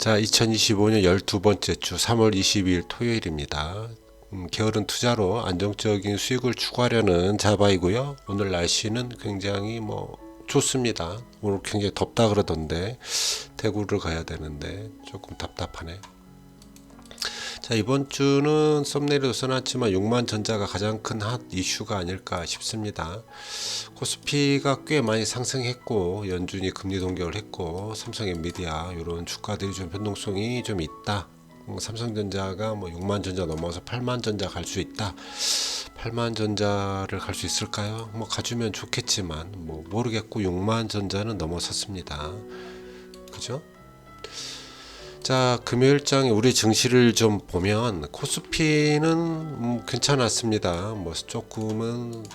자, 2025년 12번째 주 3월 22일 토요일입니다. 게으른 투자로 안정적인 수익을 추구하려는 자바이고요. 오늘 날씨는 굉장히 좋습니다. 오늘 굉장히 덥다 그러던데 대구를 가야 되는데 조금 답답하네. 자, 이번 주는 썸네일에도 써놨지만 6만 전자가 가장 큰 핫 이슈가 아닐까 싶습니다. 코스피가 꽤 많이 상승했고 연준이 금리 동결을 했고 삼성 엔비디아 이런 주가들이 좀 변동성이 좀 있다. 삼성전자가 6만 전자 넘어서 8만 전자 갈 수 있다. 8만 전자를 갈 수 있을까요? 가주면 좋겠지만 모르겠고 6만 전자는 넘어섰습니다. 그죠? 자, 금요일장에 우리 증시를 좀 보면 코스피는 괜찮았습니다. 조금은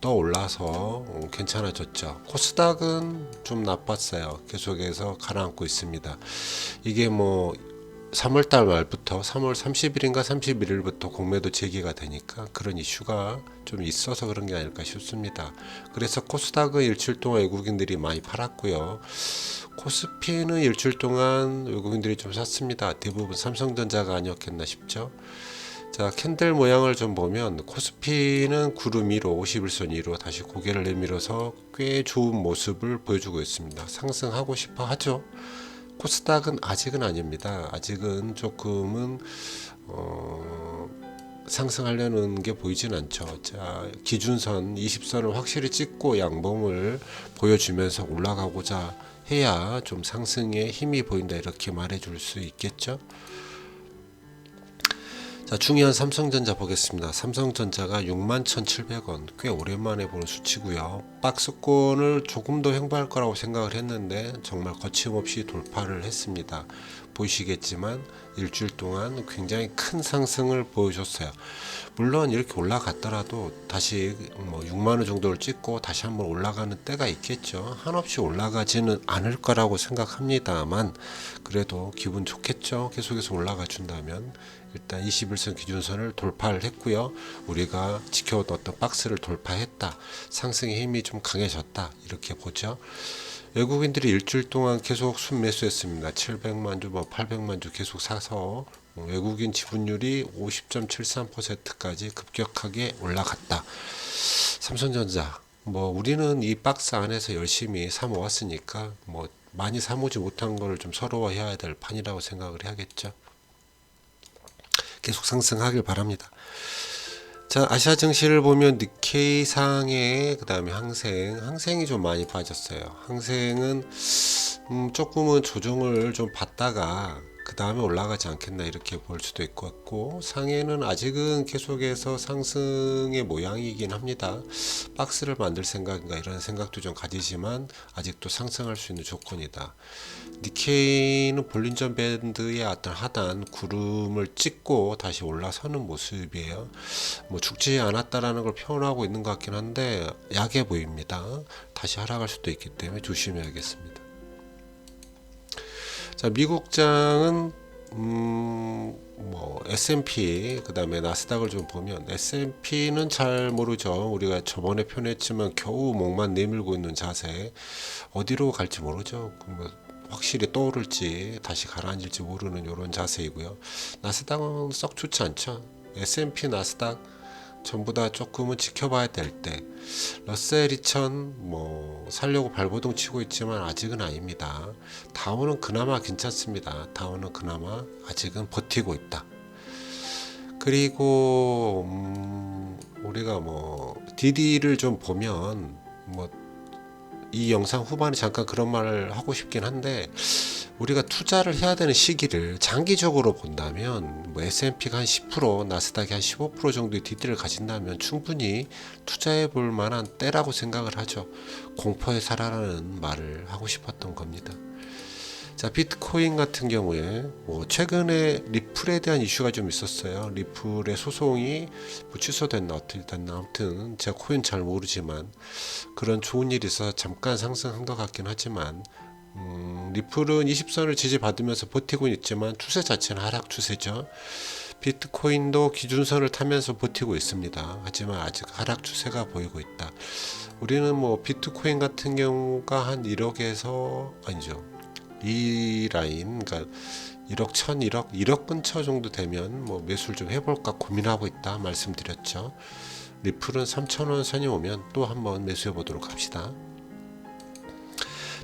더 올라서 괜찮아졌죠. 코스닥은 좀 나빴어요. 계속해서 가라앉고 있습니다. 이게 3월달 말부터 3월 30일인가 31일부터 공매도 재개가 되니까 그런 이슈가 좀 있어서 그런 게 아닐까 싶습니다. 그래서 코스닥은 일주일 동안 외국인들이 많이 팔았고요. 코스피는 일주일 동안 외국인들이 좀 샀습니다. 대부분 삼성전자가 아니었겠나 싶죠. 자, 캔들 모양을 좀 보면 코스피는 구름 위로 51선 위로 다시 고개를 내밀어서 꽤 좋은 모습을 보여주고 있습니다. 상승하고 싶어 하죠. 코스닥은 아직은 아닙니다. 아직은 조금은 상승하려는 게 보이진 않죠. 자, 기준선 20선을 확실히 찍고 양봉을 보여주면서 올라가고자 해야 좀 상승에 힘이 보인다 이렇게 말해줄 수 있겠죠. 자, 중요한 삼성전자 보겠습니다. 삼성전자가 61,700원 꽤 오랜만에 보는 수치고요. 박스권을 조금 더 횡보할 거라고 생각을 했는데 정말 거침없이 돌파를 했습니다. 보이시겠지만 일주일 동안 굉장히 큰 상승을 보여줬어요. 물론 이렇게 올라갔더라도 다시 6만원 정도를 찍고 다시 한번 올라가는 때가 있겠죠. 한없이 올라가지는 않을 거라고 생각합니다만 그래도 기분 좋겠죠. 계속해서 올라가 준다면. 일단 21선 기준선을 돌파를 했고요. 우리가 지켜오던 어떤 박스를 돌파했다. 상승의 힘이 좀 강해졌다. 이렇게 보죠. 외국인들이 일주일 동안 계속 순매수했습니다. 700만 주, 800만 주 계속 사서 외국인 지분율이 50.73%까지 급격하게 올라갔다. 삼성전자 우리는 이 박스 안에서 열심히 사모았으니까 많이 사모지 못한 걸 좀 서러워해야 될 판이라고 생각을 해야겠죠. 계속 상승하길 바랍니다. 자, 아시아 증시를 보면 니케이 상해 그다음에 항생이 좀 많이 빠졌어요. 항생은 조금은 조정을 좀 받다가 그 다음에 올라가지 않겠나 이렇게 볼 수도 있고 상해는 아직은 계속해서 상승의 모양이긴 합니다. 박스를 만들 생각인가 이런 생각도 좀 가지지만 아직도 상승할 수 있는 조건이다. 니케이는 볼린저 밴드의 어떤 하단 구름을 찍고 다시 올라서는 모습이에요. 죽지 않았다라는 걸 표현하고 있는 것 같긴 한데 약해 보입니다. 다시 하락할 수도 있기 때문에 조심해야겠습니다. 자, 미국장은 S&P 그 다음에 나스닥을 좀 보면 S&P는 잘 모르죠. 우리가 저번에 표현했지만 겨우 목만 내밀고 있는 자세 어디로 갈지 모르죠. 확실히 떠오를지 다시 가라앉을지 모르는 이런 자세이고요. 나스닥은 썩 좋지 않죠. S&P 나스닥 전부 다 조금은 지켜봐야 될 때 러셀 2000 살려고 발버둥 치고 있지만 아직은 아닙니다. 다우는 그나마 괜찮습니다. 다우는 그나마 아직은 버티고 있다. 그리고 우리가 DD를 좀 보면 이 영상 후반에 잠깐 그런 말을 하고 싶긴 한데 우리가 투자를 해야 되는 시기를 장기적으로 본다면 S&P가 한 10%, 나스닥이 한 15% 정도의 DD를 가진다면 충분히 투자해 볼 만한 때라고 생각을 하죠. 공포에 살아라는 말을 하고 싶었던 겁니다. 자, 비트코인 같은 경우에 최근에 리플에 대한 이슈가 좀 있었어요. 리플의 소송이 취소됐나 어떻게 됐나 아무튼 제가 코인 잘 모르지만 그런 좋은 일이 있어서 잠깐 상승한 것 같긴 하지만 리플은 20선을 지지받으면서 버티고 있지만 추세 자체는 하락 추세죠. 비트코인도 기준선을 타면서 버티고 있습니다. 하지만 아직 하락 추세가 보이고 있다. 우리는 비트코인 같은 경우가 한 1억에서 아니죠. 이 라인, 그러니까 1억 1억 근처 정도 되면 뭐 매수를 좀 해볼까 고민하고 있다 말씀드렸죠. 리플은 3,000원 선이 오면 또 한번 매수해 보도록 합시다.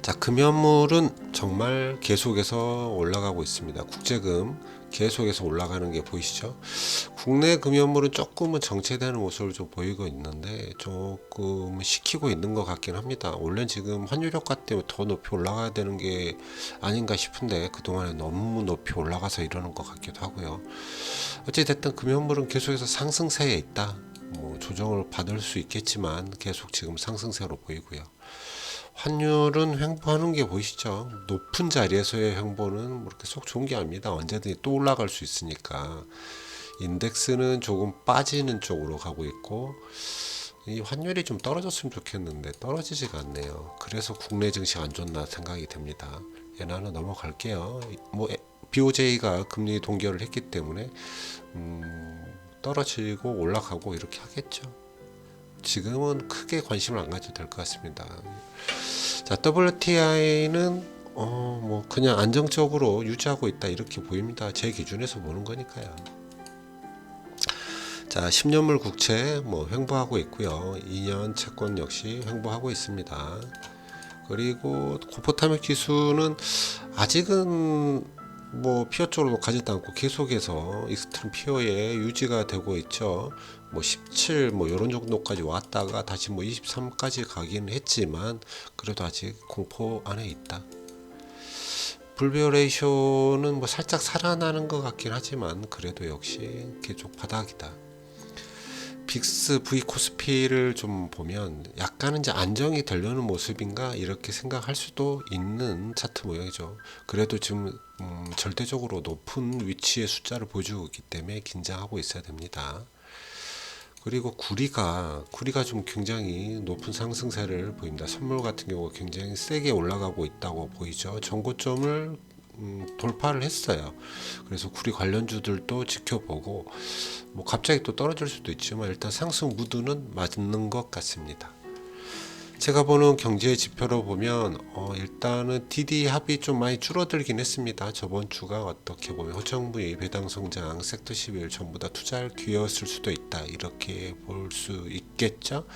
자, 금연물은 정말 계속해서 올라가고 있습니다. 국제금 계속해서 올라가는 게 보이시죠? 국내 금연물은 조금은 정체되는 모습을 좀 보이고 있는데 조금 식히고 있는 것 같긴 합니다. 원래 지금 환율 효과 때문에 더 높이 올라가야 되는 게 아닌가 싶은데 그동안에 너무 높이 올라가서 이러는 것 같기도 하고요. 어찌됐든 금연물은 계속해서 상승세에 있다. 뭐 조정을 받을 수 있겠지만 계속 지금 상승세로 보이고요. 환율은 횡보하는 게 보이시죠? 높은 자리에서의 횡보는 뭐 그렇게 속 좋은 게 아닙니다. 언제든지 또 올라갈 수 있으니까. 인덱스는 조금 빠지는 쪽으로 가고 있고 이 환율이 좀 떨어졌으면 좋겠는데 떨어지지가 않네요. 그래서 국내 증시 안 좋나 생각이 됩니다. 예나는 넘어갈게요. 뭐 BOJ가 금리 동결을 했기 때문에 떨어지고 올라가고 이렇게 하겠죠. 지금은 크게 관심을 안 가져도 될 것 같습니다. 자, WTI는 뭐 그냥 안정적으로 유지하고 있다 이렇게 보입니다. 제 기준에서 보는 거니까요. 자, 10년물 국채 뭐 횡보하고 있고요. 2년 채권 역시 횡보하고 있습니다. 그리고 코포타믹 지수는 아직은 뭐 피어 쪽으로 가지도 않고 계속해서 익스트림 피어에 유지가 되고 있죠. 뭐 17 뭐 이런 정도까지 왔다가 다시 뭐 23까지 가긴 했지만 그래도 아직 공포 안에 있다. 불비어 레이쇼는 뭐 살짝 살아나는 것 같긴 하지만 그래도 역시 계속 바닥이다. 빅스 V 코스피를 좀 보면 약간은 이제 안정이 되려는 모습인가 이렇게 생각할 수도 있는 차트 모양이죠. 그래도 지금 절대적으로 높은 위치의 숫자를 보여주고 있기 때문에 긴장하고 있어야 됩니다. 그리고 구리가 좀 굉장히 높은 상승세를 보입니다. 선물 같은 경우 굉장히 세게 올라가고 있다고 보이죠. 전고점을 돌파를 했어요. 그래서 구리 관련주들도 지켜보고 뭐 갑자기 또 떨어질 수도 있지만 일단 상승 무드는 맞는 것 같습니다. 제가 보는 경제 지표로 보면 일단은 DD 합이 좀 많이 줄어들긴 했습니다. 저번 주가 어떻게 보면 호정부의 배당 성장, 섹터 11 전부 다 투자할 기회였을 수도 있다. 이렇게 볼 수 있겠죠.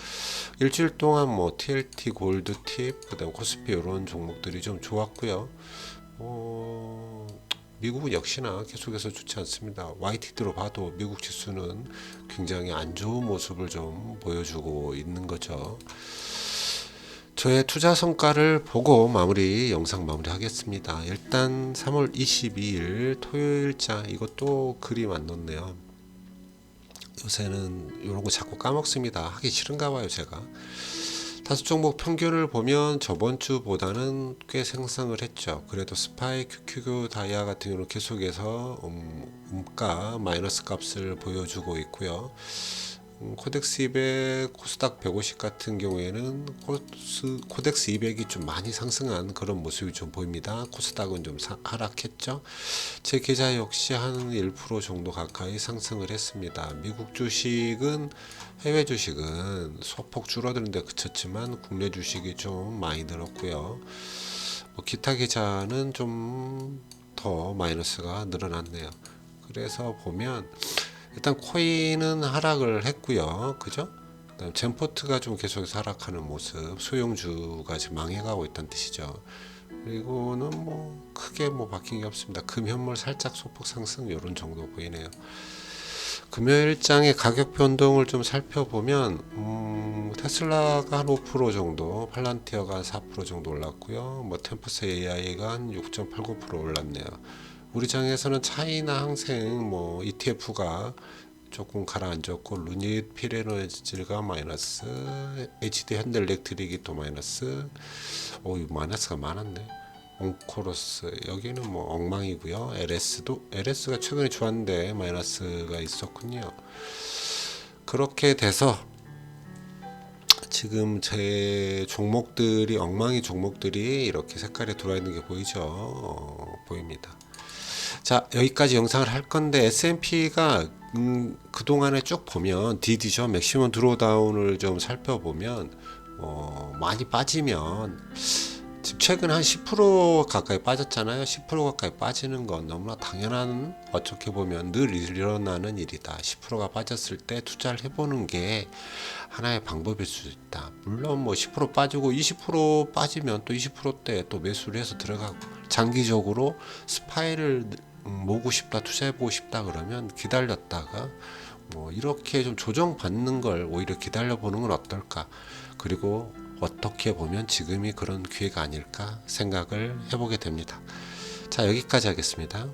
일주일 동안 뭐 TLT, 골드팁, 그다음 코스피 이런 종목들이 좀 좋았고요. 미국은 역시나 계속해서 좋지 않습니다. YTD로 봐도 미국 지수는 굉장히 안 좋은 모습을 좀 보여주고 있는 거죠. 저의 투자 성과를 보고 영상 마무리 하겠습니다. 일단 3월 22일 토요일자 이것도 그림 안 넣네요. 요새는 이런 거 자꾸 까먹습니다. 하기 싫은가 봐요 제가. 다섯 종목 평균을 보면 저번 주보다는 꽤 상승을 했죠. 그래도 스파이, QQQ, 다이아 같은 경우는 계속해서 음가 마이너스 값을 보여주고 있고요. 코덱스 200, 코스닥 150 같은 경우에는 코덱스 200이 좀 많이 상승한 그런 모습이 좀 보입니다. 코스닥은 좀 하락했죠. 제 계좌 역시 한 1% 정도 가까이 상승을 했습니다. 미국 주식은 해외 주식은 소폭 줄어드는데 그쳤지만 국내 주식이 좀 많이 늘었고요. 뭐 기타 계좌는 좀 더 마이너스가 늘어났네요. 그래서 보면 일단 코인은 하락을 했고요. 그죠? 그다음 젠포트가 좀 계속해서 하락하는 모습, 소형주가 지금 망해가고 있다는 뜻이죠. 그리고는 뭐 크게 뭐 바뀐 게 없습니다. 금현물 살짝 소폭 상승 이런 정도 보이네요. 금요일장의 가격 변동을 좀 살펴보면 테슬라가 한 5% 정도, 팔란티어가 한 4% 정도 올랐고요. 뭐 템퍼스 AI가 한 6.89% 올랐네요. 우리 장에서는 차이나 항생 뭐 ETF가 조금 가라앉았고 루닛 피레노질가 마이너스, HD 현대일렉트릭이 또 마이너스. 마이너스가 많았네. 온코로스 여기는 뭐 엉망이고요. LS가 최근에 좋았는데 마이너스가 있었군요. 그렇게 돼서 지금 제 종목들이 엉망이 종목들이 이렇게 색깔에 들어와 있는 게 보이죠. 보입니다. 자, 여기까지 영상을 할 건데 S&P가 그동안에 쭉 보면 DD죠. 맥시멈 드로다운을 좀 살펴보면 많이 빠지면 지금 최근 한 10% 가까이 빠졌잖아요. 10% 가까이 빠지는 건 너무나 당연한, 어떻게 보면 늘 일어나는 일이다. 10%가 빠졌을 때 투자를 해보는 게 하나의 방법일 수 있다. 물론 뭐 10% 빠지고 20% 빠지면 또 20%대 또 매수를 해서 들어가고, 장기적으로 스파이를 모으고 싶다, 투자해보고 싶다 그러면 기다렸다가 뭐 이렇게 좀 조정받는 걸 오히려 기다려보는 건 어떨까. 그리고 어떻게 보면 지금이 그런 기회가 아닐까 생각을 해보게 됩니다. 자, 여기까지 하겠습니다.